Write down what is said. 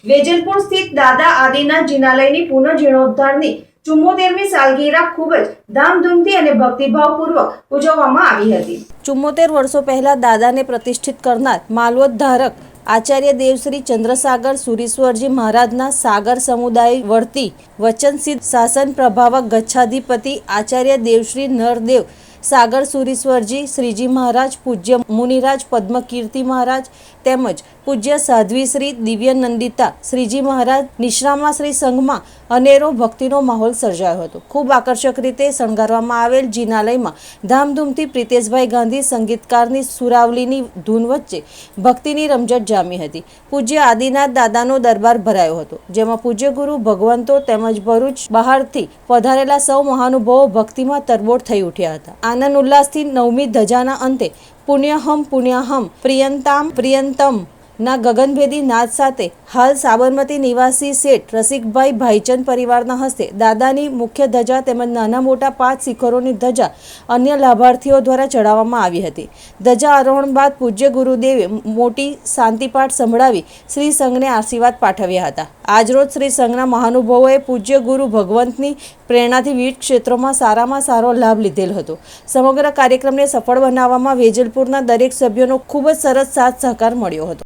વેજલપુર સ્થિત દાદા આદિનાથ જિનાલયની પુનઃજીર્ણોદ્ધારની 74મી સાલગીરા ખૂબ જ ધામધૂમથી અને ભક્તિભાવપૂર્વક ઉજવવામાં આવી હતી। 74 વર્ષો પહેલા દાદાને પ્રતિષ્ઠિત કરનાર માલવોદ્ધારક આચાર્ય દેવશ્રી ચંદ્રસાગર સુરીશ્વરજી મહારાજના સાગર સમુદાય વર્તી વચનસિદ્ધ શાસન પ્રભાવક ગચ્છાધિપતિ આચાર્ય દેવશ્રી નરદેવ સાગર સુરીશ્વરજી શ્રીજી મહારાજ, પૂજ્ય મુનિરાજ પદ્મકીર્તિ મહારાજ તેમજ પૂજ્ય સાધ્વી શ્રી દિવ્યનંદિતા શ્રીજી મહારાજ નિશ્રામા શ્રી સંઘમાં અનેરો ભક્તિનો માહોલ સર્જાયો હતો। ખૂબ આકર્ષક રીતે શણગારવામાં આવેલ જિનાલયમાં ધામધૂમથી પ્રિતેશભાઈ ગાંધી સંગીતકારની સુરાવલીની ધૂન વચ્ચે ભક્તિની રમઝટ જામી હતી। પૂજ્ય આદિનાથ દાદાનો દરબાર ભરાયો હતો, જેમાં પૂજ્ય ગુરુ ભગવંતો તેમજ ભરૂચ બહારથી પધારેલા સૌ મહાનુભાવો ભક્તિમાં તરબોળ થઈ ઉઠ્યા હતા। આનંદ ઉલ્લાસથી 9મી ધજાના અંતે પુણ્યહમ પ્રિયંતમ ના ગગનભેદી નાદ સાથે હાલ સાબરમતી નિવાસી શેઠ રસિકભાઈ ભાઈચંદ પરિવારના હસ્તે દાદાની મુખ્ય ધજા તેમજ નાના મોટા 5 શિખરોની ધજા અન્ય લાભાર્થીઓ દ્વારા ચડાવવામાં આવી હતી। ધજા આરોહણ બાદ પૂજ્ય ગુરુદેવે મોટી શાંતિપાઠ સંભળાવી શ્રી સંઘને આશીર્વાદ પાઠવ્યા હતા। આજરોજ શ્રી સંઘના મહાનુભાવોએ પૂજ્ય ગુરુ ભગવંતની પ્રેરણાથી વિવિધ ક્ષેત્રોમાં સારામાં સારો લાભ લીધેલ હતો। સમગ્ર કાર્યક્રમને સફળ બનાવવામાં વેજલપુરના દરેક સભ્યોનો ખૂબ જ સરસ સાથ સહકાર મળ્યો હતો।